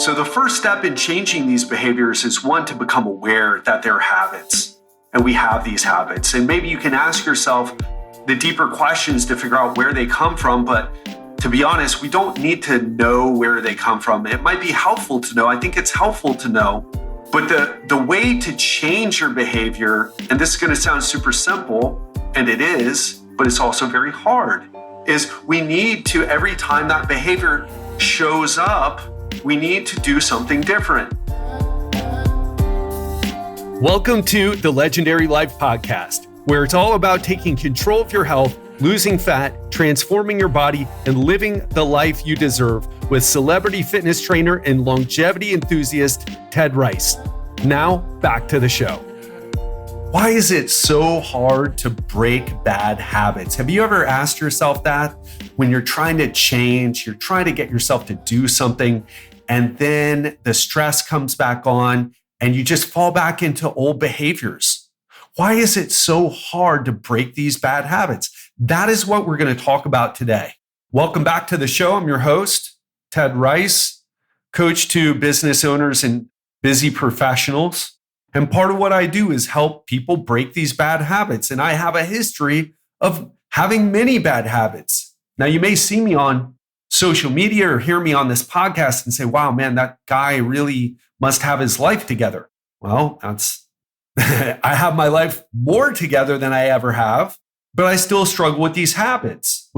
So the first step in changing these behaviors is one, to become aware that they're habits and we have these habits. And maybe you can ask yourself the deeper questions to figure out where they come from. But to be honest, we don't need to know where they come from. It might be helpful to know. I think it's helpful to know. But the way to change your behavior, and this is going to sound super simple, and it is, but it's also very hard, is we need to, every time that behavior shows up, we need to do something different. Welcome to the Legendary Life Podcast, where it's all about taking control of your health, losing fat, transforming your body, and living the life you deserve with celebrity fitness trainer and longevity enthusiast, Ted Rice. Now, back to the show. Why is it so hard to break bad habits? Have you ever asked yourself that? When you're trying to change, you're trying to get yourself to do something, and then the stress comes back on and you just fall back into old behaviors. Why is it so hard to break these bad habits? That is what we're going to talk about today. Welcome back to the show. I'm your host, Ted Rice, coach to business owners and busy professionals. And part of what I do is help people break these bad habits. And I have a history of having many bad habits. Now, you may see me on social media or hear me on this podcast and say, wow, man, that guy really must have his life together. Well, that's I have my life more together than I ever have, but I still struggle with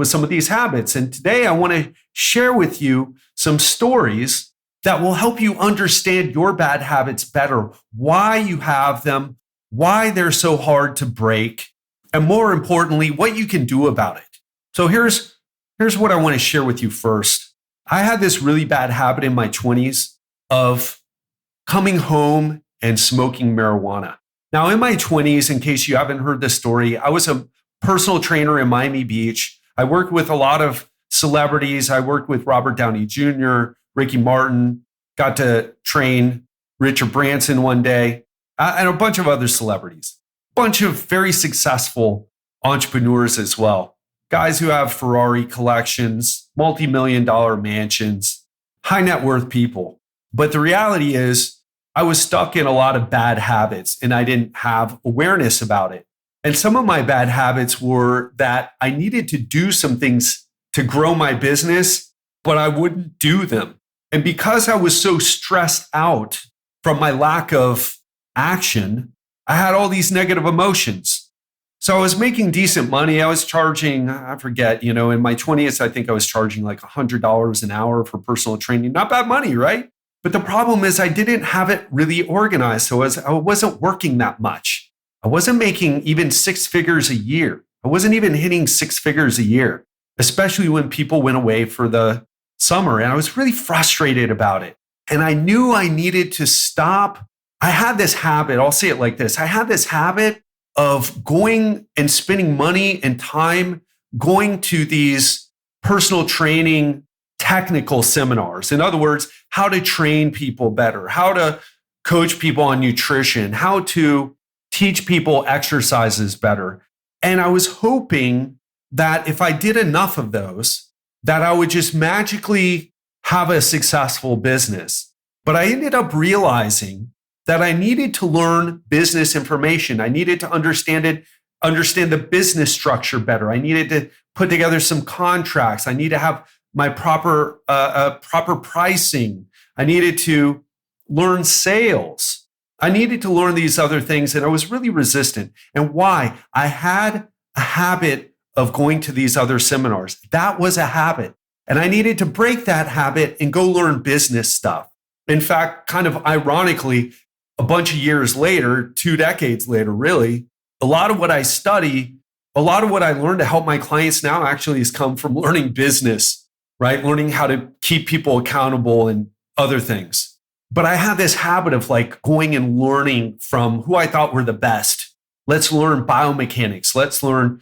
some of these habits. And today I want to share with you some stories that will help you understand your bad habits better, why you have them, why they're so hard to break, and more importantly, what you can do about it. So here's what I want to share with you first. I had this really bad habit in my 20s of coming home and smoking marijuana. Now, in my 20s, in case you haven't heard this story, I was a personal trainer in Miami Beach. I worked with a lot of celebrities. I worked with Robert Downey Jr., Ricky Martin, got to train Richard Branson one day, and a bunch of other celebrities. Bunch of very successful entrepreneurs as well. Guys who have Ferrari collections, multi-million-dollar mansions, high net worth people. But the reality is, I was stuck in a lot of bad habits and I didn't have awareness about it. And some of my bad habits were that I needed to do some things to grow my business, but I wouldn't do them. And because I was so stressed out from my lack of action, I had all these negative emotions. So I was making decent money. I was charging, I forget, in my 20s, I think I was charging like $100 an hour for personal training. Not bad money, right? But the problem is I didn't have it really organized. So I wasn't working that much. I wasn't making even six figures a year. I wasn't even hitting six figures a year, especially when people went away for the summer. And I was really frustrated about it. And I knew I needed to stop. I had this habit, I'll say it like this. I had this habit of going and spending money and time going to these personal training technical seminars. In other words, how to train people better, how to coach people on nutrition, how to teach people exercises better. And I was hoping that if I did enough of those, that I would just magically have a successful business. But I ended up realizing that I needed to learn business information. I needed to understand the business structure better. I needed to put together some contracts. I need to have my proper pricing. I needed to learn sales. I needed to learn these other things, and I was really resistant. And why? I had a habit of going to these other seminars. That was a habit. And I needed to break that habit and go learn business stuff. In fact, kind of ironically, a bunch of years later, 2 decades later, really, a lot of what I study, a lot of what I learned to help my clients now actually has come from learning business, right? Learning how to keep people accountable and other things. But I had this habit of like going and learning from who I thought were the best. Let's learn biomechanics. Let's learn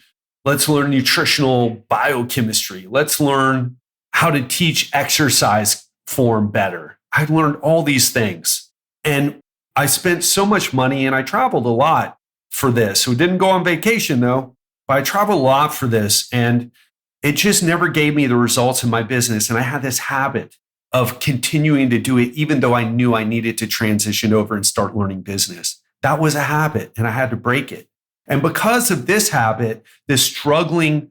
nutritional biochemistry. Let's learn how to teach exercise form better. I learned all these things. And I spent so much money and I traveled a lot for this. We didn't go on vacation though, but I traveled a lot for this. And it just never gave me the results in my business. And I had this habit of continuing to do it, even though I knew I needed to transition over and start learning business. That was a habit and I had to break it. And because of this habit, this struggling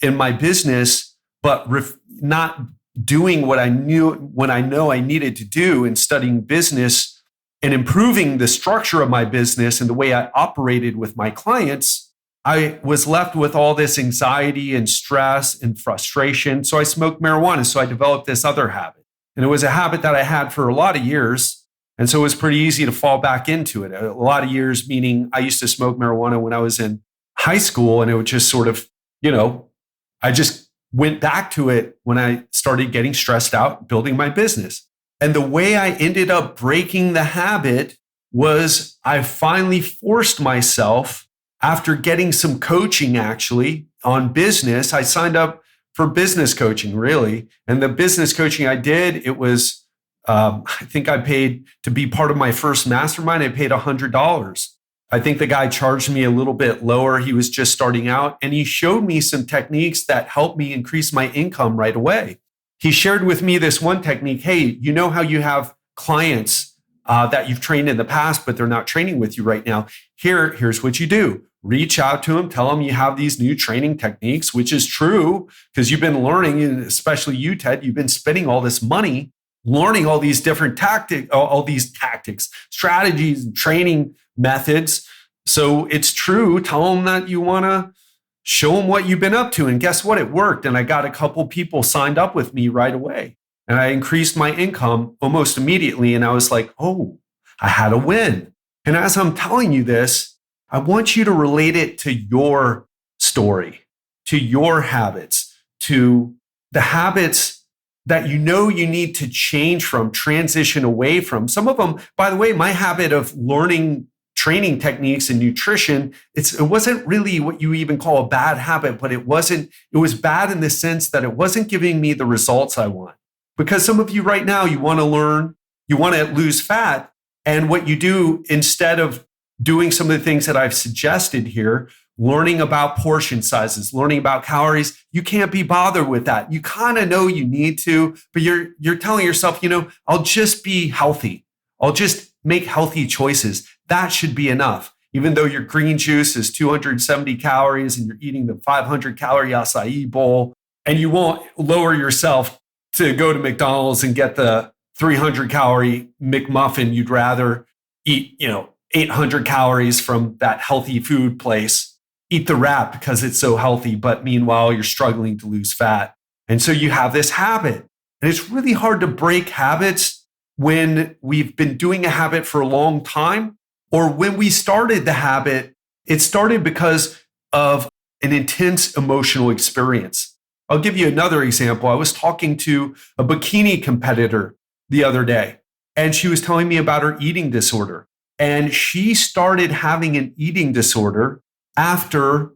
in my business, but not doing what I knew when I know I needed to do in studying business and improving the structure of my business and the way I operated with my clients, I was left with all this anxiety and stress and frustration. So I smoked marijuana. So I developed this other habit. And it was a habit that I had for a lot of years. And so it was pretty easy to fall back into it. A lot of years, meaning I used to smoke marijuana when I was in high school. And it would just sort of, I just went back to it when I started getting stressed out, building my business. And the way I ended up breaking the habit was I finally forced myself, after getting some coaching actually on business. I signed up for business coaching, really. And the business coaching I did, it was, I think I paid to be part of my first mastermind, I paid $100. I think the guy charged me a little bit lower. He was just starting out and he showed me some techniques that helped me increase my income right away. He shared with me this one technique. Hey, you know how you have clients that you've trained in the past, but they're not training with you right now. Here's what you do. Reach out to them, tell them you have these new training techniques, which is true because you've been learning, and especially you, Ted, you've been spending all this money learning all these different tactics, strategies, and training methods. So it's true. Tell them that you want to show them what you've been up to. And guess what? It worked. And I got a couple people signed up with me right away. And I increased my income almost immediately. And I was like, oh, I had a win. And as I'm telling you this, I want you to relate it to your story, to your habits, to the habits that you know you need to change from, transition away from. Some of them, by the way, my habit of learning training techniques and nutrition, it wasn't really what you even call a bad habit, but it was bad in the sense that it wasn't giving me the results I want. Because some of you right now, you want to learn, you want to lose fat. And what you do, instead of doing some of the things that I've suggested here, learning about portion sizes, learning about calories, you can't be bothered with that. You kind of know you need to, but you're telling yourself, I'll just be healthy. I'll just make healthy choices. That should be enough. Even though your green juice is 270 calories and you're eating the 500 calorie acai bowl, and you won't lower yourself to go to McDonald's and get the 300 calorie McMuffin. You'd rather eat, 800 calories from that healthy food place. Eat the wrap because it's so healthy, but meanwhile, you're struggling to lose fat. And so you have this habit. And it's really hard to break habits when we've been doing a habit for a long time, or when we started the habit, it started because of an intense emotional experience. I'll give you another example. I was talking to a bikini competitor the other day, and she was telling me about her eating disorder. And she started having an eating disorder after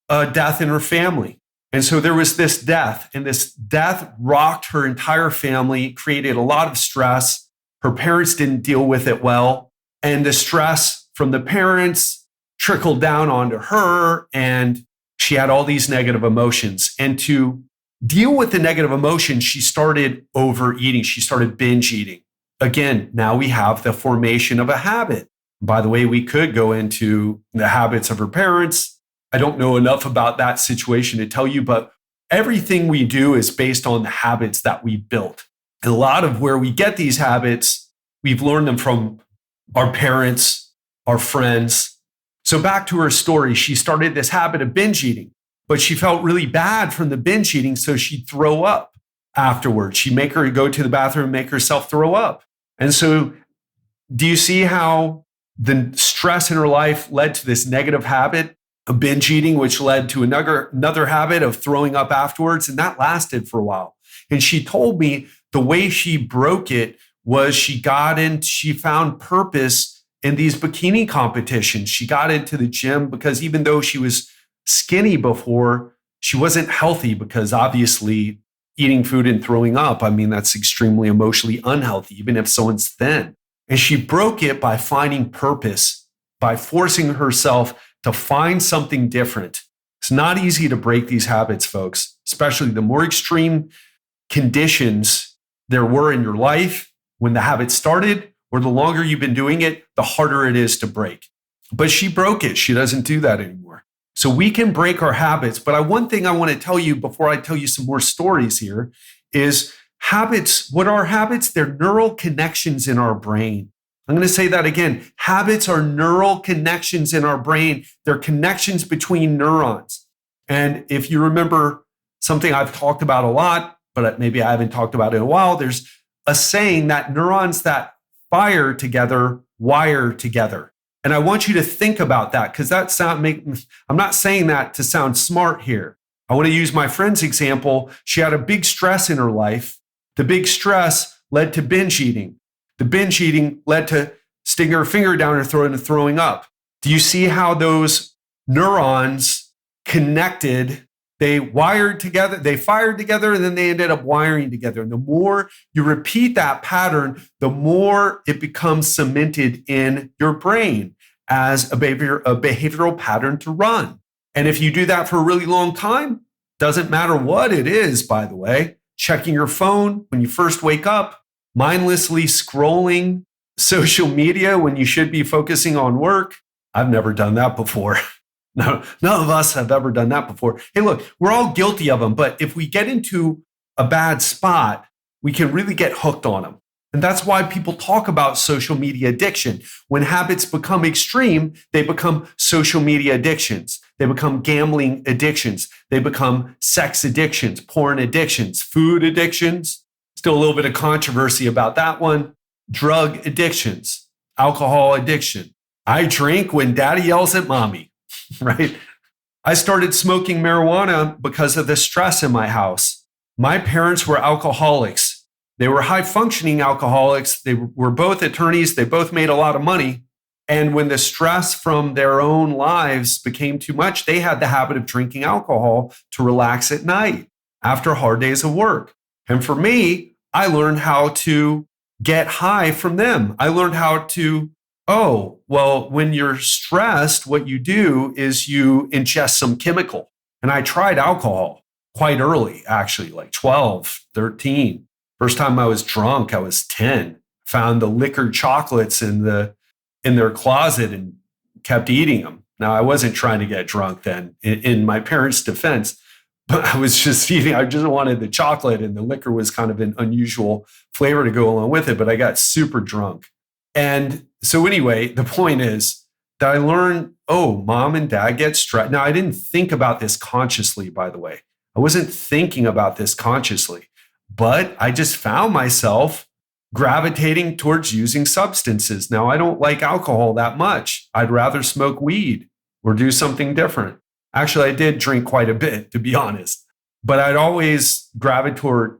a death in her family. And so there was this death, and this death rocked her entire family, created a lot of stress. Her parents didn't deal with it well. And the stress from the parents trickled down onto her, and she had all these negative emotions. And to deal with the negative emotions, she started overeating. She started binge eating. Again, now we have the formation of a habit. By the way, we could go into the habits of her parents. I don't know enough about that situation to tell you, but everything we do is based on the habits that we built. And a lot of where we get these habits, we've learned them from our parents, our friends. So back to her story, she started this habit of binge eating, but she felt really bad from the binge eating, so she'd throw up afterwards. She'd make her go to the bathroom and make herself throw up. And so do you see how the stress in her life led to this negative habit of binge eating, which led to another habit of throwing up afterwards? And that lasted for a while. And she told me the way she broke it was she found purpose in these bikini competitions. She got into the gym because even though she was skinny before, she wasn't healthy, because obviously eating food and throwing up, that's extremely emotionally unhealthy, even if someone's thin. And she broke it by finding purpose, by forcing herself to find something different. It's not easy to break these habits, folks, especially the more extreme conditions there were in your life when the habit started, or the longer you've been doing it, the harder it is to break. But she broke it. She doesn't do that anymore. So we can break our habits. But one thing I want to tell you before I tell you some more stories here is habits. What are habits? They're neural connections in our brain. I'm going to say that again. Habits are neural connections in our brain. They're connections between neurons. And if you remember something I've talked about a lot, but maybe I haven't talked about it in a while, there's a saying that neurons that fire together wire together. And I want you to think about that because I'm not saying that to sound smart here. I want to use my friend's example. She had a big stress in her life. The big stress led to binge eating. The binge eating led to sticking her finger down her throat and throwing up. Do you see how those neurons connected? They wired together, they fired together, and then they ended up wiring together. And the more you repeat that pattern, the more it becomes cemented in your brain as a behavioral pattern to run. And if you do that for a really long time, doesn't matter what it is, by the way, checking your phone when you first wake up, mindlessly scrolling social media when you should be focusing on work. I've never done that before. No, none of us have ever done that before. Hey, look, we're all guilty of them, but if we get into a bad spot, we can really get hooked on them. And that's why people talk about social media addiction. When habits become extreme, they become social media addictions. They become gambling addictions. They become sex addictions, porn addictions, food addictions. Still a little bit of controversy about that one. Drug addictions, alcohol addiction. I drink when daddy yells at mommy. Right? I started smoking marijuana because of the stress in my house. My parents were alcoholics. They were high functioning alcoholics. They were both attorneys. They both made a lot of money. And when the stress from their own lives became too much, they had the habit of drinking alcohol to relax at night after hard days of work. And for me, I learned how to get high from them. I learned how to when you're stressed, what you do is you ingest some chemical. And I tried alcohol quite early, actually, like 12, 13. First time I was drunk, I was 10. Found the liquor chocolates in their closet and kept eating them. Now, I wasn't trying to get drunk then, in my parents' defense, but I was just eating. I just wanted the chocolate, and the liquor was kind of an unusual flavor to go along with it, but I got super drunk. And so anyway, the point is that I learned, mom and dad get stressed. Now, I didn't think about this consciously, by the way. I wasn't thinking about this consciously, but I just found myself gravitating towards using substances. Now, I don't like alcohol that much. I'd rather smoke weed or do something different. Actually, I did drink quite a bit, to be honest, but I'd always gravitate,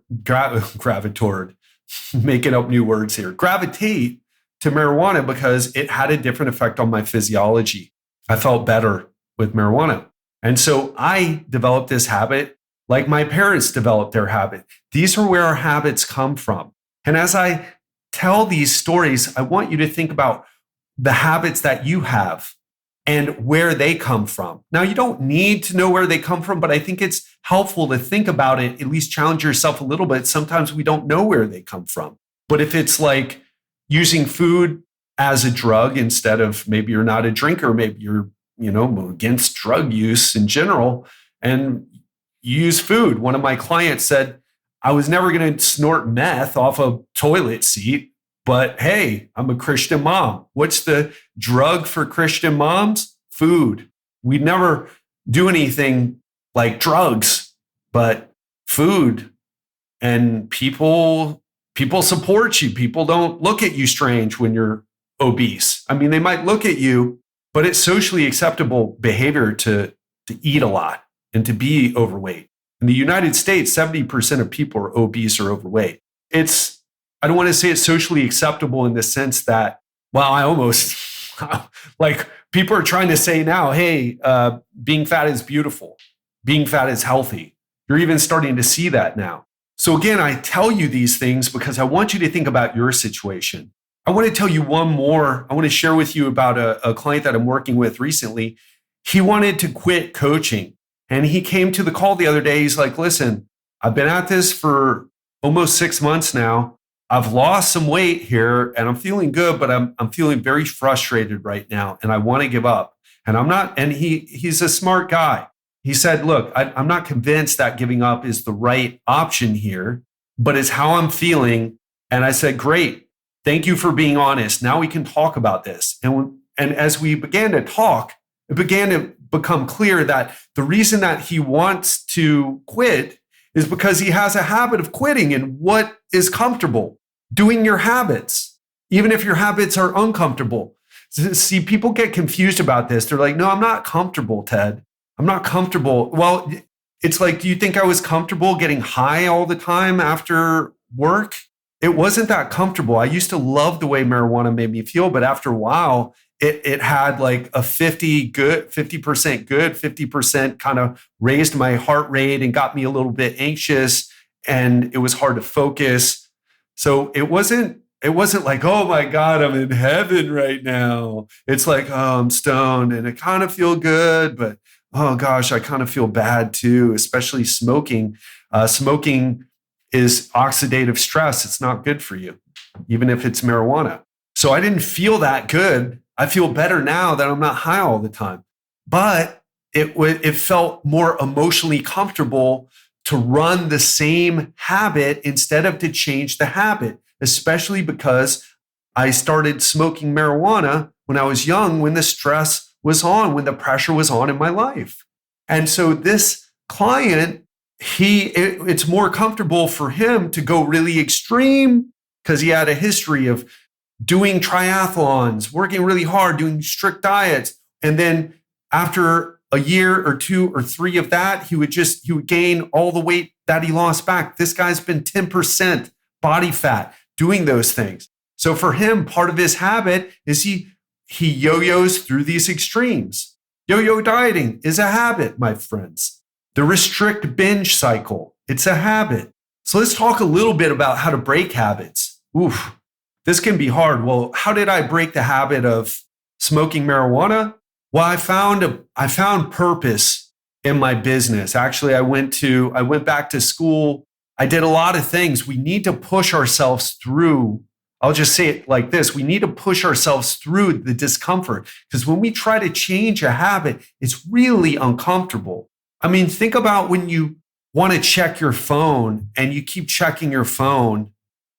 making up new words here, gravitate to marijuana because it had a different effect on my physiology. I felt better with marijuana. And so I developed this habit like my parents developed their habit. These are where our habits come from. And as I tell these stories, I want you to think about the habits that you have and where they come from. Now, you don't need to know where they come from, but I think it's helpful to think about it, at least challenge yourself a little bit. Sometimes we don't know where they come from. But if it's like using food as a drug instead of, maybe you're not a drinker, maybe you're, against drug use in general, and you use food. One of my clients said, I was never going to snort meth off a toilet seat, but hey, I'm a Christian mom. What's the drug for Christian moms? Food. We'd never do anything like drugs, but food. And people support you. People don't look at you strange when you're obese. I mean, they might look at you, but it's socially acceptable behavior to eat a lot and to be overweight. In the United States, 70% of people are obese or overweight. I don't want to say it's socially acceptable in the sense that, I almost, like people are trying to say now, hey, being fat is beautiful. Being fat is healthy. You're even starting to see that now. So again, I tell you these things because I want you to think about your situation. I want to tell you one more. I want to share with you about a client that I'm working with recently. He wanted to quit coaching. And he came to the call the other day. He's like, listen, I've been at this for almost 6 months now. I've lost some weight here and I'm feeling good, but I'm feeling very frustrated right now and I want to give up. And I'm not, and he's a smart guy. He said, look, I'm not convinced that giving up is the right option here, but it's how I'm feeling. And I said, great. Thank you for being honest. Now we can talk about this. And as we began to talk, it began to become clear that the reason that he wants to quit is because he has a habit of quitting in what is comfortable, doing your habits, even if your habits are uncomfortable. See, people get confused about this. They're like, no, I'm not comfortable, Ted. I'm not comfortable. Well, it's like, do you think I was comfortable getting high all the time after work? It wasn't that comfortable. I used to love the way marijuana made me feel, but after a while, it had like a 50% good, 50% kind of raised my heart rate and got me a little bit anxious, and it was hard to focus. So it wasn't like, oh my God, I'm in heaven right now. It's like, oh, I'm stoned and I kind of feel good, but oh gosh, I kind of feel bad too, especially smoking. Smoking is oxidative stress. It's not good for you, even if it's marijuana. So I didn't feel that good. I feel better now that I'm not high all the time. But it felt more emotionally comfortable to run the same habit instead of to change the habit, especially because I started smoking marijuana when I was young, when the stress was on, when the pressure was on in my life. And so this client, it's more comfortable for him to go really extreme because he had a history of doing triathlons, working really hard, doing strict diets. And then after a year or 2 or 3 of that, he would gain all the weight that he lost back. This guy's been 10% body fat doing those things. So for him, part of his habit is he yo-yos through these extremes. Yo-yo dieting is a habit, my friends. The restrict binge cycle, it's a habit. So let's talk a little bit about how to break habits. Oof, this can be hard. Well, how did I break the habit of smoking marijuana? Well, I found purpose in my business. Actually, I went back to school. I did a lot of things. We need to push ourselves through. I'll just say it like this. We need to push ourselves through the discomfort, because when we try to change a habit, it's really uncomfortable. I mean, think about when you want to check your phone and you keep checking your phone,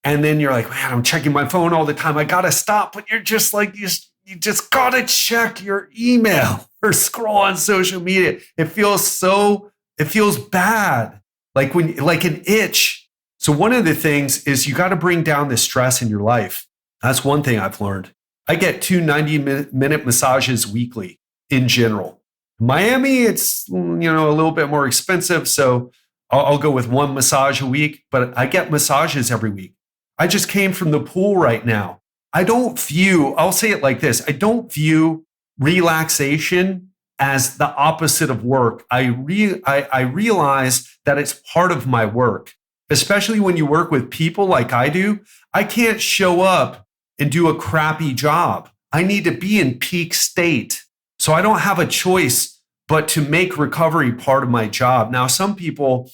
and then you're like, man, I'm checking my phone all the time. I got to stop. But you're just like, you just got to check your email or scroll on social media. It feels bad, like an itch. So one of the things is you got to bring down the stress in your life. That's one thing I've learned. I get 2 90-minute massages weekly in general. Miami, it's a little bit more expensive, so I'll go with 1 massage a week, but I get massages every week. I just came from the pool right now. I'll say it like this. I don't view relaxation as the opposite of work. I realize that it's part of my work, especially when you work with people like I do. I can't show up and do a crappy job. I need to be in peak state. So I don't have a choice but to make recovery part of my job. Now, some people,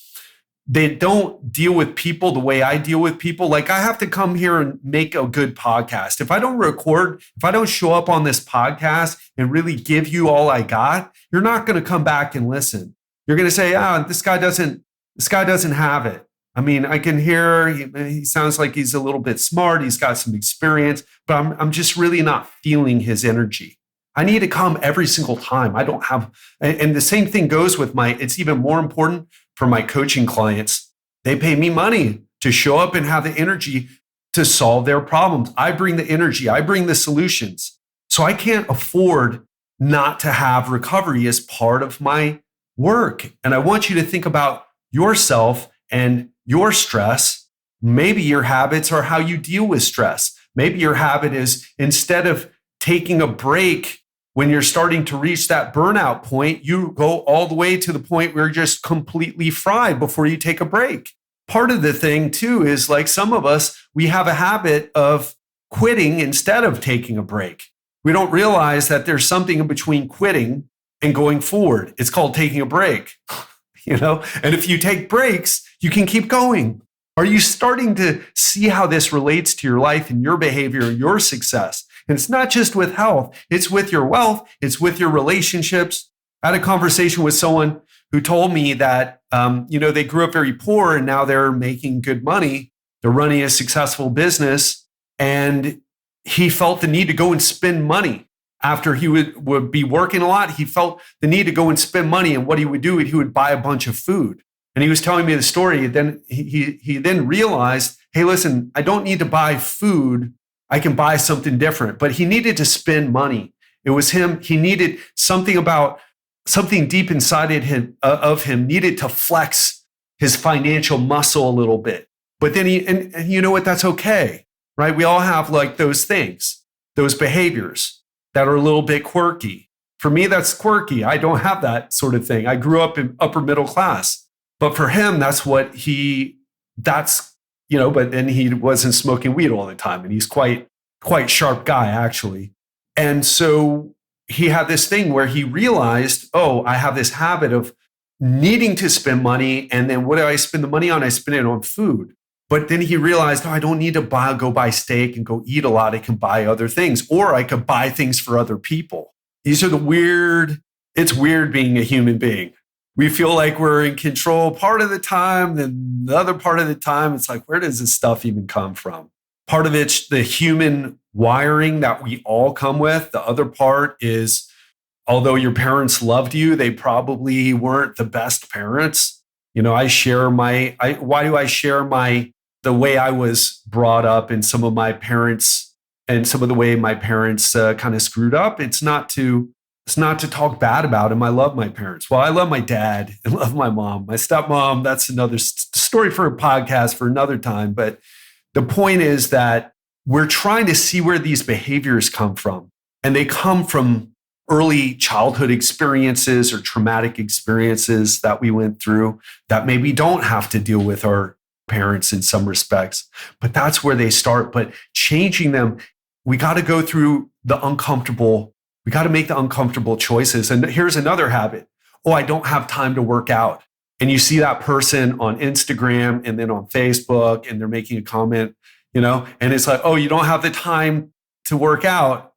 they don't deal with people the way I deal with people. Like, I have to come here and make a good podcast. If I don't record, if I don't show up on this podcast and really give you all I got, you're not going to come back and listen. You're going to say, this guy doesn't have it. I mean, I can hear he sounds like he's a little bit smart. He's got some experience, but I'm just really not feeling his energy. I need to come every single time. I don't have, and the same thing goes with it's even more important for my coaching clients. They pay me money to show up and have the energy to solve their problems. I bring the energy, I bring the solutions. So I can't afford not to have recovery as part of my work. And I want you to think about yourself and your stress. Maybe your habits are how you deal with stress. Maybe your habit is, instead of taking a break when you're starting to reach that burnout point, you go all the way to the point where you're just completely fried before you take a break. Part of the thing too is, like, some of us, we have a habit of quitting instead of taking a break. We don't realize that there's something in between quitting and going forward. It's called taking a break, And if you take breaks, you can keep going. Are you starting to see how this relates to your life and your behavior and your success? And it's not just with health, it's with your wealth, it's with your relationships. I had a conversation with someone who told me that, they grew up very poor and now they're making good money. They're running a successful business. And he felt the need to go and spend money. After he would be working a lot, he felt the need to go and spend money. And what he would do, he would buy a bunch of food. And he was telling me the story. Then he then realized, hey, listen, I don't need to buy food. I can buy something different. But he needed to spend money. It was him. He needed something deep inside of him needed to flex his financial muscle a little bit. But then and you know what? That's okay, right? We all have like those things, those behaviors that are a little bit quirky. For me, that's quirky. I don't have that sort of thing. I grew up in upper middle class. But for him, but then he wasn't smoking weed all the time. And he's quite sharp guy, actually. And so he had this thing where he realized, oh, I have this habit of needing to spend money. And then what do I spend the money on? I spend it on food. But then he realized, oh, I don't need to go buy steak and go eat a lot. I can buy other things, or I could buy things for other people. These are it's weird being a human being. We feel like we're in control part of the time, then the other part of the time, it's like, where does this stuff even come from? Part of it's the human wiring that we all come with. The other part is, although your parents loved you, they probably weren't the best parents. Why do I share the way I was brought up and some of my parents and some of the way my parents kind of screwed up? It's not to talk bad about them. I love my parents. Well, I love my dad and love my mom. My stepmom, that's another story for a podcast for another time. But the point is that we're trying to see where these behaviors come from. And they come from early childhood experiences or traumatic experiences that we went through that maybe don't have to deal with our parents in some respects. But that's where they start. But changing them, we got to go through the uncomfortable. We got to make the uncomfortable choices. And here's another habit. Oh, I don't have time to work out. And you see that person on Instagram and then on Facebook, and they're making a comment, and it's like, oh, you don't have the time to work out,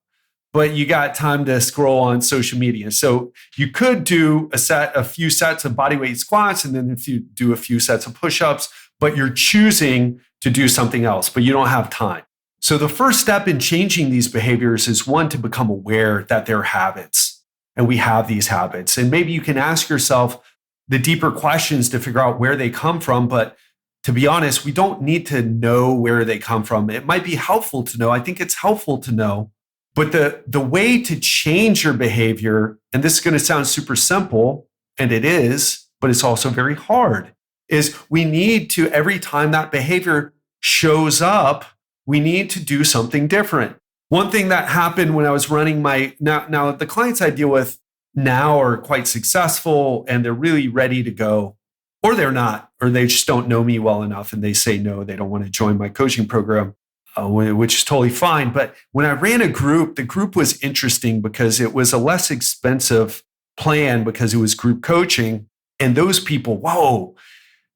but you got time to scroll on social media. So you could do a few sets of bodyweight squats, and then if you do a few sets of push-ups, but you're choosing to do something else, but you don't have time. So the first step in changing these behaviors is, one, to become aware that they're habits and we have these habits. And maybe you can ask yourself the deeper questions to figure out where they come from. But to be honest, we don't need to know where they come from. It might be helpful to know. I think it's helpful to know. But the way to change your behavior, and this is going to sound super simple, and it is, but it's also very hard, is we need to, every time that behavior shows up, we need to do something different. One thing that happened when I was running now the clients I deal with now are quite successful and they're really ready to go, or they're not, or they just don't know me well enough and they say no, they don't want to join my coaching program, which is totally fine. But when I ran a group, the group was interesting because it was a less expensive plan because it was group coaching. And those people, whoa,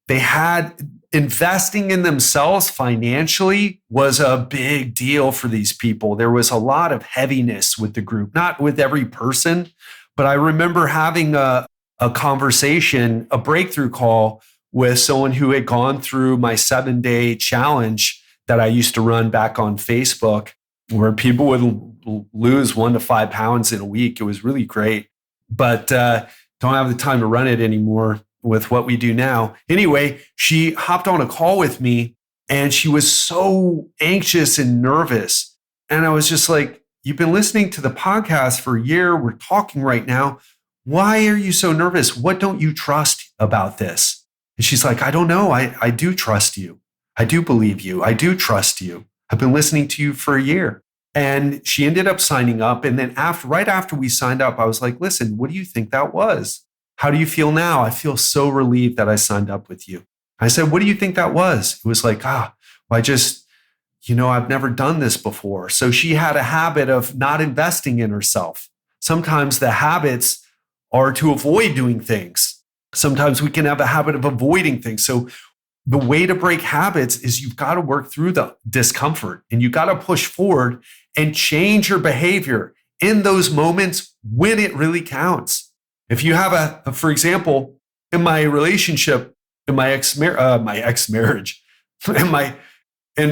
they had investing in themselves financially was a big deal for these people. There was a lot of heaviness with the group, not with every person, but I remember having a conversation, a breakthrough call with someone who had gone through my 7-day challenge that I used to run back on Facebook, where people would lose 1 to 5 pounds in a week. It was really great, but don't have the time to run it anymore with what we do now. Anyway, she hopped on a call with me and she was so anxious and nervous. And I was just like, you've been listening to the podcast for a year. We're talking right now. Why are you so nervous? What don't you trust about this? And she's like, I don't know. I do trust you. I do believe you. I do trust you. I've been listening to you for a year. And she ended up signing up. And then right after we signed up, I was like, listen, what do you think that was? How do you feel now? I feel so relieved that I signed up with you. I said, what do you think that was? It was like, well, I just, I've never done this before. So she had a habit of not investing in herself. Sometimes the habits are to avoid doing things. Sometimes we can have a habit of avoiding things. So the way to break habits is you've got to work through the discomfort and you got to push forward and change your behavior in those moments when it really counts. If you have for example, in my relationship, in my ex-marriage, in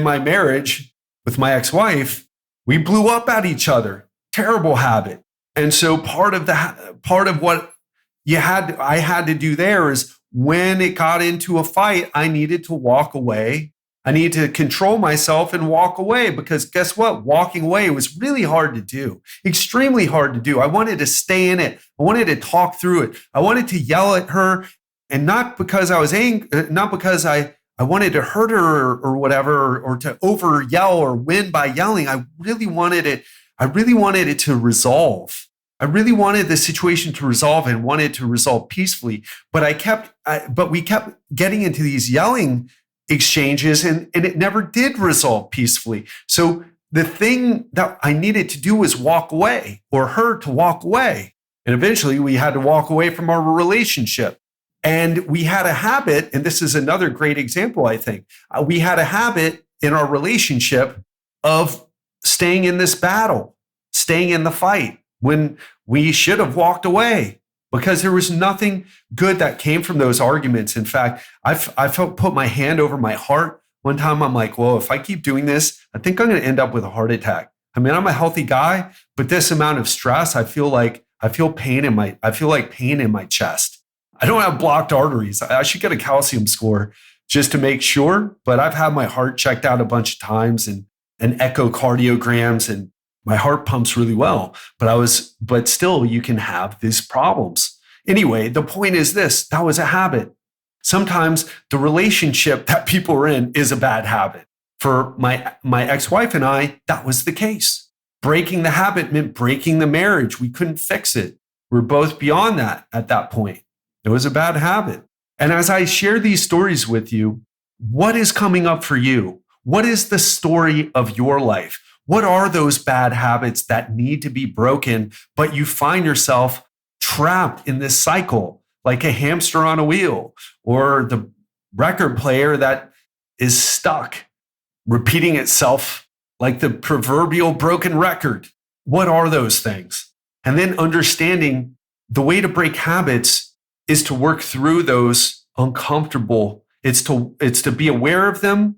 my marriage with my ex-wife, we blew up at each other. Terrible habit. And so part of what I had to do there is when it got into a fight, I needed to walk away. I needed to control myself and walk away because guess what? Walking away was really hard to do, extremely hard to do. I wanted to stay in it. I wanted to talk through it. I wanted to yell at her, and not because I was angry, not because I wanted to hurt her or whatever, or to over yell or win by yelling. I really wanted it to resolve. I really wanted the situation to resolve and wanted to resolve peacefully. But we kept getting into these yelling exchanges and it never did resolve peacefully. So the thing that I needed to do was walk away, or her to walk away. And eventually we had to walk away from our relationship. And we had a habit, and this is another great example, I think. We had a habit in our relationship of staying in this battle, staying in the fight when we should have walked away, because there was nothing good that came from those arguments. In fact, I put my hand over my heart. One time I'm like, well, if I keep doing this, I think I'm going to end up with a heart attack. I mean, I'm a healthy guy, but this amount of stress, I feel like pain in my chest. I don't have blocked arteries. I should get a calcium score just to make sure, but I've had my heart checked out a bunch of times and echocardiograms, and my heart pumps really well, but still you can have these problems. Anyway, the point is this, that was a habit. Sometimes the relationship that people are in is a bad habit. For my ex-wife and I, that was the case. Breaking the habit meant breaking the marriage. We couldn't fix it. We're both beyond that at that point. It was a bad habit. And as I share these stories with you, what is coming up for you? What is the story of your life? What are those bad habits that need to be broken, but you find yourself trapped in this cycle, like a hamster on a wheel, or the record player that is stuck, repeating itself like the proverbial broken record? What are those things? And then understanding the way to break habits is to work through those uncomfortable. It's to be aware of them,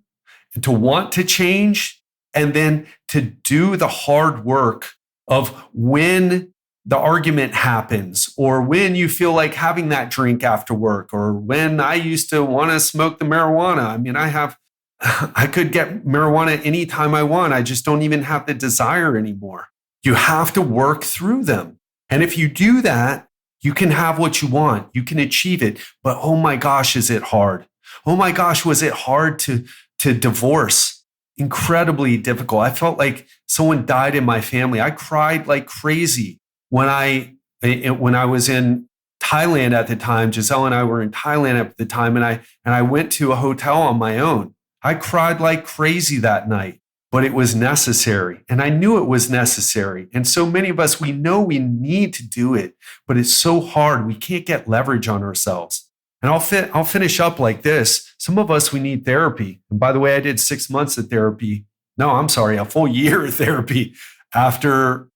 and to want to change, and then to do the hard work of when the argument happens, or when you feel like having that drink after work, or when I used to want to smoke the marijuana. I mean, I could get marijuana anytime I want. I just don't even have the desire anymore. You have to work through them. And if you do that, you can have what you want. You can achieve it. But oh my gosh, is it hard? Oh my gosh, was it hard to divorce? Incredibly difficult. I felt like someone died in my family. I cried like crazy when I was in Thailand at the time. Giselle and I were in Thailand at the time, and I went to a hotel on my own. I cried like crazy that night, but it was necessary, and I knew it was necessary. And so many of us, we know we need to do it, but it's so hard. We can't get leverage on ourselves. And I'll finish up like this. Some of us, we need therapy. And by the way, I did 6 months of therapy. No, I'm sorry, a full year of therapy after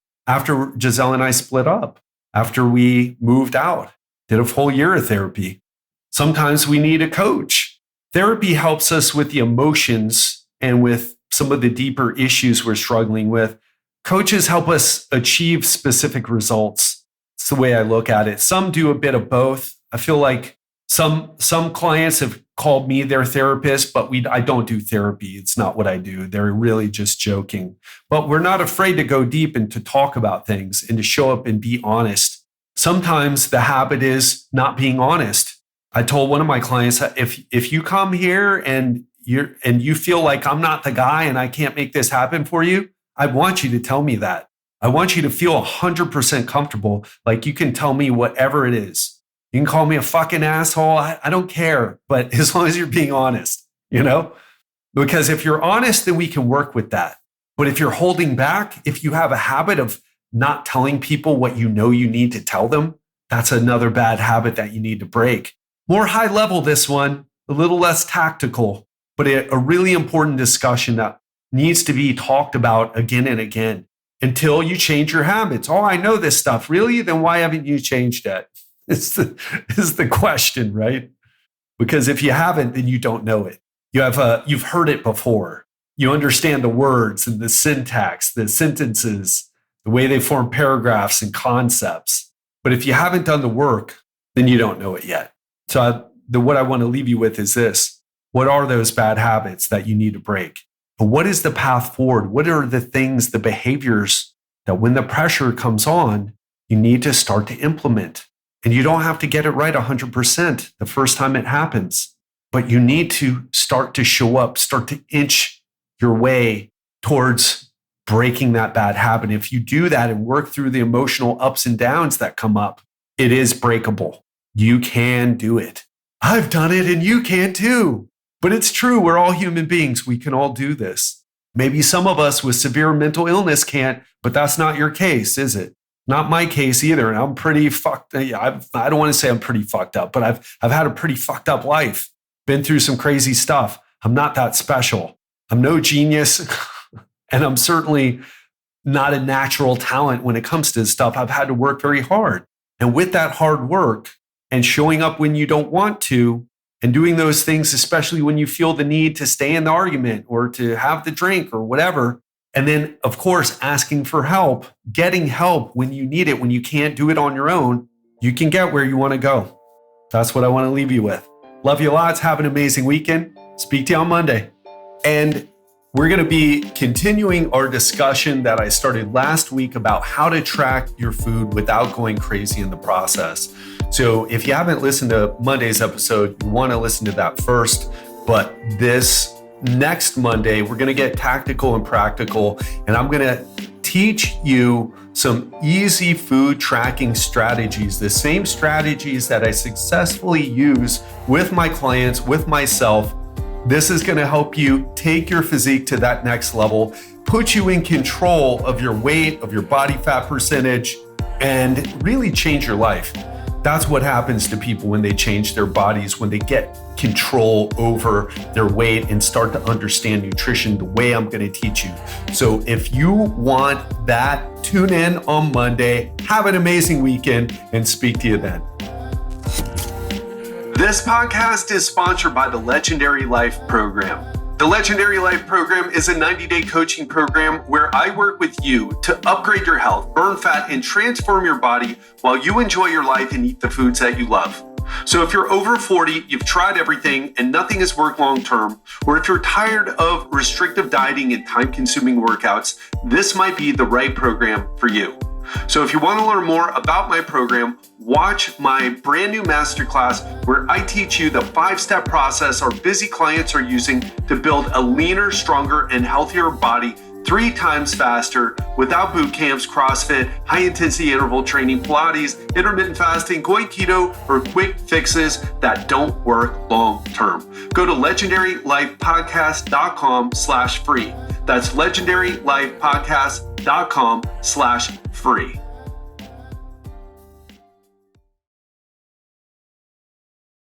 Giselle and I split up, after we moved out, did a full year of therapy. Sometimes we need a coach. Therapy helps us with the emotions and with some of the deeper issues we're struggling with. Coaches help us achieve specific results. It's the way I look at it. Some do a bit of both. I feel like some clients have called me their therapist, but I don't do therapy. It's not what I do. They're really just joking. But we're not afraid to go deep and to talk about things and to show up and be honest. Sometimes the habit is not being honest. I told one of my clients that if you come here and you feel like I'm not the guy and I can't make this happen for you, I want you to tell me that. I want you to feel 100% comfortable, like you can tell me whatever it is. You can call me a fucking asshole. I don't care. But as long as you're being honest, because if you're honest, then we can work with that. But if you're holding back, if you have a habit of not telling people what you know you need to tell them, that's another bad habit that you need to break. More high level, this one. a little less tactical, but a really important discussion that needs to be talked about again and again until you change your habits. Oh, I know this stuff. Really? Then why haven't you changed it? Is the question, right? Because if you haven't, then you don't know it. You've heard it before. You understand the words and the syntax, the sentences, the way they form paragraphs and concepts. But if you haven't done the work, then you don't know it yet. So what I want to leave you with is this. What are those bad habits that you need to break? But what is the path forward? What are the things, the behaviors that when the pressure comes on, you need to start to implement? And you don't have to get it right 100% the first time it happens, but you need to start to show up, start to inch your way towards breaking that bad habit. If you do that and work through the emotional ups and downs that come up, it is breakable. You can do it. I've done it and you can too. But it's true. We're all human beings. We can all do this. Maybe some of us with severe mental illness can't, but that's not your case, is it? Not my case either. And I'm pretty fucked. I don't want to say I'm pretty fucked up, but I've had a pretty fucked up life. Been through some crazy stuff. I'm not that special. I'm no genius. And I'm certainly not a natural talent when it comes to this stuff. I've had to work very hard. And with that hard work and showing up when you don't want to and doing those things, especially when you feel the need to stay in the argument or to have the drink or whatever. And then, of course, asking for help, getting help when you need it, when you can't do it on your own, you can get where you want to go. That's what I want to leave you with. Love you lots. Have an amazing weekend. Speak to you on Monday. And we're going to be continuing our discussion that I started last week about how to track your food without going crazy in the process. So if you haven't listened to Monday's episode, you want to listen to that first. But this next Monday, we're going to get tactical and practical, and I'm going to teach you some easy food tracking strategies, the same strategies that I successfully use with my clients, with myself. This is going to help you take your physique to that next level, put you in control of your weight, of your body fat percentage, and really change your life. That's what happens to people when they change their bodies, when they get control over their weight and start to understand nutrition the way I'm going to teach you. So if you want that, tune in on Monday. Have an amazing weekend and speak to you then. This podcast is sponsored by the Legendary Life Program. The Legendary Life Program is a 90-day coaching program where I work with you to upgrade your health, burn fat, and transform your body while you enjoy your life and eat the foods that you love. So if you're over 40, you've tried everything and nothing has worked long-term, or if you're tired of restrictive dieting and time-consuming workouts, this might be the right program for you. So if you want to learn more about my program, watch my brand new masterclass where I teach you the 5-step process our busy clients are using to build a leaner, stronger, and healthier body 3 times faster without boot camps, CrossFit, high-intensity interval training, Pilates, intermittent fasting, going keto, or quick fixes that don't work long-term. Go to legendarylifepodcast.com/free. That's legendarylifepodcast.com/free.